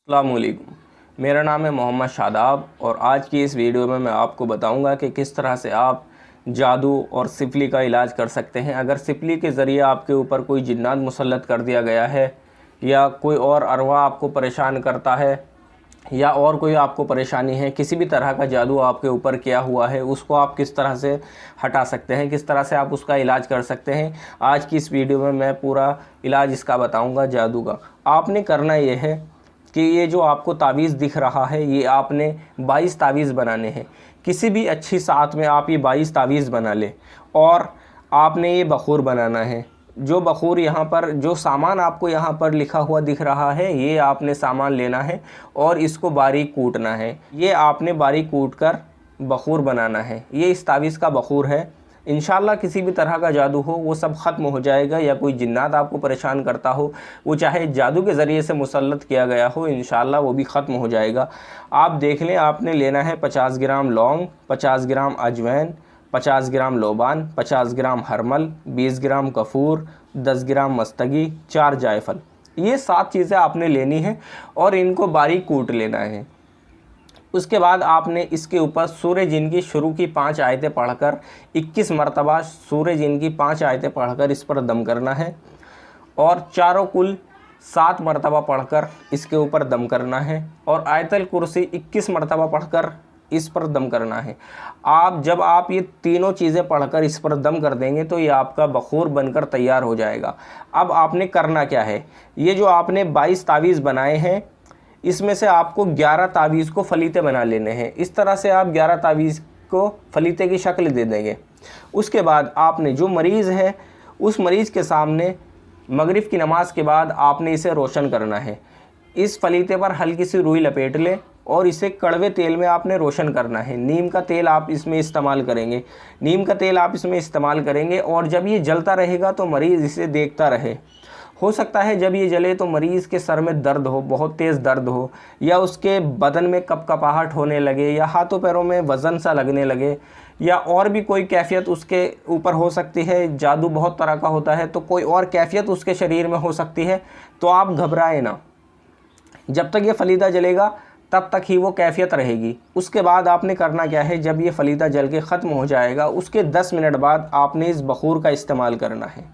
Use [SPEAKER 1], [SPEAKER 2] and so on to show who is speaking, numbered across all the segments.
[SPEAKER 1] अस्सलामुअलैकुम। मेरा नाम है मोहम्मद शादाब और आज की इस वीडियो में मैं आपको बताऊंगा कि किस तरह से आप जादू और सिफली का इलाज कर सकते हैं। अगर सिफली के ज़रिए आपके ऊपर कोई जिन्नात मुसल्लत कर दिया गया है या कोई और अरवा आपको परेशान करता है या और कोई आपको परेशानी है, किसी भी तरह का जादू आपके ऊपर किया हुआ है, उसको आप किस तरह से हटा सकते हैं, किस तरह से आप उसका इलाज कर सकते हैं। आज की इस वीडियो में मैं पूरा इलाज इसका बताऊँगा जादू का। आपने करना ये है कि ये जो आपको तावीज़ दिख रहा है, ये आपने 22 तावीज़ बनाने हैं। किसी भी अच्छी साथ में आप ये 22 तावीज़ बना लें और आपने ये बखूर बनाना है। जो बखूर यहाँ पर, जो सामान आपको यहाँ पर लिखा हुआ दिख रहा है, ये आपने सामान लेना है और इसको बारीक कूटना है। ये आपने बारीक कूट कर बखूर बनाना है। ये इस तावीज़ का बखूर है। इंशाल्लाह किसी भी तरह का जादू हो वो सब ख़त्म हो जाएगा, या कोई जिन्नात आपको परेशान करता हो, वो चाहे जादू के ज़रिए से मुसल्लत किया गया हो, इंशाल्लाह वो भी ख़त्म हो जाएगा। आप देख लें, आपने लेना है 50 ग्राम लौंग, 50 ग्राम अजवैन, 50 ग्राम लोबान, 50 ग्राम हरमल, 20 ग्राम कपूर, 10 ग्राम मस्तगी, 4 जायफल। ये 7 चीज़ें आपने लेनी है और इनको बारीक कूट लेना है। उसके बाद आपने इसके ऊपर सूरह जिन की शुरू की 5 आयतें पढ़कर 21 मरतबा सूरह जिन की 5 आयतें पढ़कर इस पर दम करना है और चारों कुल 7 मरतबा पढ़कर इसके ऊपर दम करना है और आयतल कुर्सी 21 मरतबा पढ़कर इस पर दम करना है। जब आप ये तीनों चीज़ें पढ़कर इस पर दम कर देंगे तो ये आपका बखूर बनकर तैयार हो जाएगा। अब आपने करना क्या है, ये जो आपने 22 तावीज़ बनाए हैं, इसमें से आपको 11 तावीज़ को फलीते बना लेने हैं। इस तरह से आप 11 तावीज़ को फलीते की शक्ल दे देंगे। उसके बाद आपने जो मरीज़ है, उस मरीज़ के सामने मगरिब की नमाज के बाद आपने इसे रोशन करना है। इस फलीते पर हल्की सी रुई लपेट लें और इसे कड़वे तेल में आपने रोशन करना है। नीम का तेल आप इसमें इस्तेमाल करेंगे, और जब ये जलता रहेगा तो मरीज़ इसे देखता रहे। हो सकता है जब ये जले तो मरीज़ के सर में दर्द हो, बहुत तेज़ दर्द हो, या उसके बदन में कपकपाहट होने लगे, या हाथों पैरों में वज़न सा लगने लगे, या और भी कोई कैफ़ियत उसके ऊपर हो सकती है। जादू बहुत तरह का होता है, तो कोई और कैफ़ियत उसके शरीर में हो सकती है। तो आप घबराएं ना, जब तक ये फलीदा जलेगा तब तक ही वो कैफ़ियत रहेगी। उसके बाद आपने करना क्या है, जब ये फलीदा जल के ख़त्म हो जाएगा उसके 10 मिनट बाद आपने इस बखूर का इस्तेमाल करना है।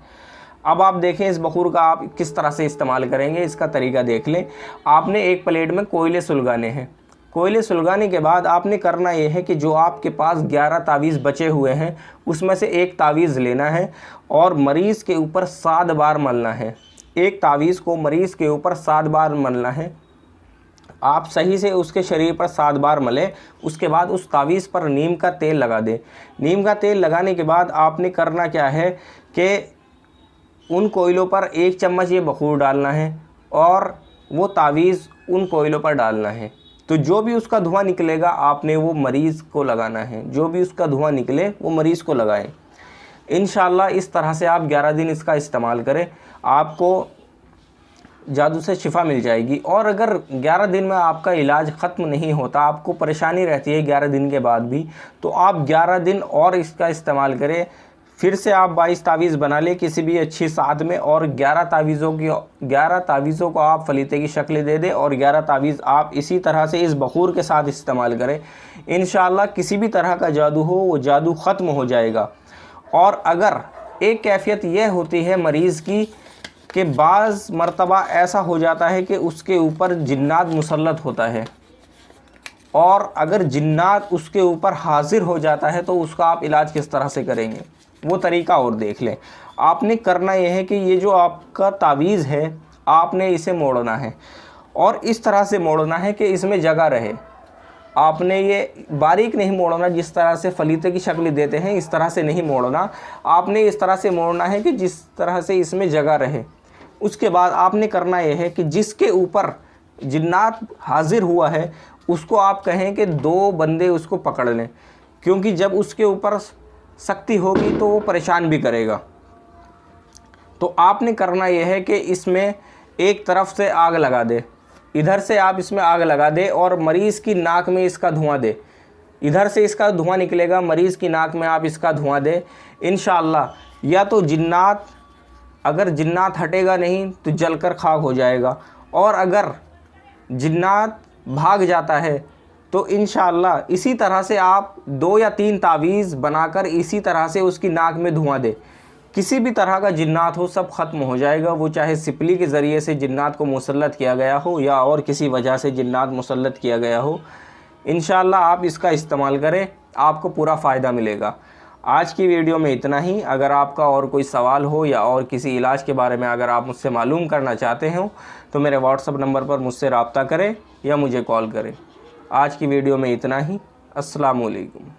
[SPEAKER 1] अब आप देखें इस बखूर का आप किस तरह से इस्तेमाल करेंगे, इसका तरीका देख लें। आपने एक प्लेट में कोयले सुलगाने हैं। कोयले सुलगाने के बाद आपने करना ये है कि जो आपके पास 11 तावीज़ बचे हुए हैं, उसमें से एक तावीज़ लेना है और मरीज़ के ऊपर 7 बार मलना है। एक तावीज़ को मरीज़ के ऊपर 7 बार मलना है। आप सही से उसके शरीर पर 7 बार मलें। उसके बाद उस तावीज़ पर नीम का तेल लगा दें। नीम का तेल लगाने के बाद आपने करना क्या है कि उन कोयलों पर 1 चम्मच ये बखूर डालना है और वो तावीज़ उन कोयलों पर डालना है। तो जो भी उसका धुआं निकलेगा आपने वो मरीज़ को लगाना है। जो भी उसका धुआं निकले वो मरीज़ को लगाएं। इंशाल्लाह इस तरह से आप 11 दिन इसका इस्तेमाल करें, आपको जादू से शिफा मिल जाएगी। और अगर 11 दिन में आपका इलाज ख़त्म नहीं होता, आपको परेशानी रहती है 11 दिन के बाद भी, तो आप 11 दिन और इसका इस्तेमाल करें। फिर से आप 22 तावीज़ बना लें किसी भी अच्छी साथ में, और 11 तावीज़ों को आप फलीते की शक्ल दे दें और 11 तावीज़ आप इसी तरह से इस बखूर के साथ इस्तेमाल करें। इंशाल्लाह किसी भी तरह का जादू हो वो जादू ख़त्म हो जाएगा। और अगर एक कैफ़ियत यह होती है मरीज़ की कि बाज़ मरतबा ऐसा हो जाता है कि उसके ऊपर जिन्नात मुसल्लत होता है, और अगर जिन्नात उसके ऊपर हाजिर हो जाता है तो उसका आप इलाज किस तरह से करेंगे वो तरीका और देख लें। आपने करना यह है कि ये जो आपका तावीज़ है आपने इसे मोड़ना है और इस तरह से मोड़ना है कि इसमें जगह रहे। आपने ये बारीक नहीं मोड़ना, जिस तरह से फलीते की शक्ल देते हैं इस तरह से नहीं मोड़ना। आपने इस तरह से मोड़ना है कि जिस तरह से इसमें जगह रहे। उसके बाद आपने करना यह है कि जिसके ऊपर जिन्नात हाजिर हुआ है उसको आप कहें कि 2 बंदे उसको पकड़ लें, क्योंकि जब उसके ऊपर शक्ति होगी तो वो परेशान भी करेगा। तो आपने करना यह है कि इसमें एक तरफ से आग लगा दे, इधर से आप इसमें आग लगा दे और मरीज़ की नाक में इसका धुआं दे। इधर से इसका धुआं निकलेगा, मरीज़ की नाक में आप इसका धुआं दे। इंशाअल्लाह या तो अगर जिन्नात हटेगा नहीं तो जलकर खाक हो जाएगा, और अगर जिन्नात भाग जाता है, तो इंशाअल्लाह इसी तरह से आप 2 या 3 तावीज़ बनाकर इसी तरह से उसकी नाक में धुआं दें। किसी भी तरह का जिन्नात हो सब ख़त्म हो जाएगा। वो चाहे सिपली के ज़रिए से जिन्नात को मुसल्लत किया गया हो या और किसी वजह से जिन्नात मुसल्लत किया गया हो, इंशाअल्लाह आप इसका इस्तेमाल करें, आपको पूरा फ़ायदा मिलेगा। आज की वीडियो में इतना ही। अगर आपका और कोई सवाल हो या और किसी इलाज के बारे में अगर आप मुझसे मालूम करना चाहते हो तो मेरे व्हाट्सअप नंबर पर मुझसे रब्ता करें या मुझे कॉल करें। आज की वीडियो में इतना ही। अस्सलाम वालेकुम।